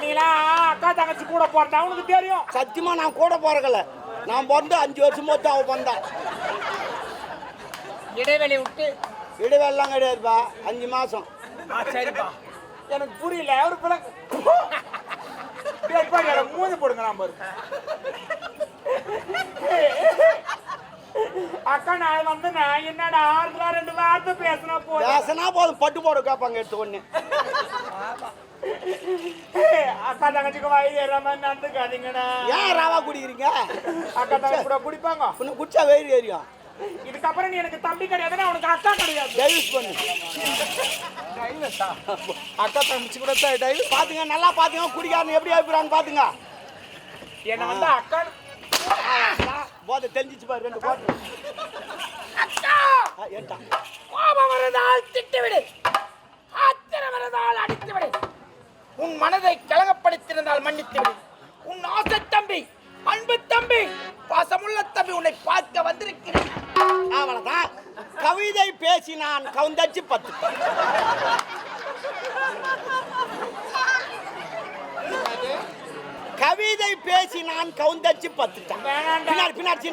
நீலாம் அக்கா தங்கச்சி கூட போறதா உனக்கு தெரியும். சத்தியமா நான் கூட போறக்கல. நான் பிறந்து 5 வருஷம் போட்டு அவ பிறந்தா. இடைவெளி விட்டு இடைவெளிலாம் கிடையாதுப்பா, 5 மாசம். சரிப்பா, எனக்கு புரியல. ஒரு பிள்ளை மூணு போடுங்க நான் பாரு. அக்கா நான் வந்து நான் என்னடா 2 வார்த்தை பேசினா போதும் பட்டு போட கேட்பாங்க எடுத்து ஒண்ணு. அக்கா தங்கச்சிக்கு வயிறு ஏற மாதிரி நடந்துக்காதீங்கண்ணா. ஏன் ராவா குடிக்கிறீங்க? அக்கா தங்கச்சி கூட குடிப்பாங்க. இன்னும் குடிச்சா வயிறு ஏறியும். இதுக்கப்புறம் நீ எனக்கு தம்பி கிடையாதுன்னா உனக்கு அக்கா கிடையாது. டைவர்ஸ் பண்ணு. அக்கா தங்கச்சி கூட டைவர்ஸ் பாத்துங்க, நல்லா பாத்துங்க. குடிக்காரன் எப்படி ஆயிடுறாங்க பாத்துங்க. என்ன வந்து அக்கா போதை தெரிஞ்சிச்சு பாரு. 2 போட்டு அக்கா ஏட்டா கோபம் வரதால் திட்டுவிடு, ஆத்திரம் வரதால் அடித்துவிடு, உன் மனதை கலகப்படுத்திருந்தால் மன்னித்துவிடு. உன் ஆசை தம்பி, அன்பு தம்பி, பாசமுள்ள தம்பி உன்னை பார்க்க வந்திருக்கிறேன். அவ்வளவுதான். கவிதை பேசி நான் கவுந்தச்சு 10. கவிதை பேசி நான் கவுந்தச்சு 10. பின்னாடி பின்னாடி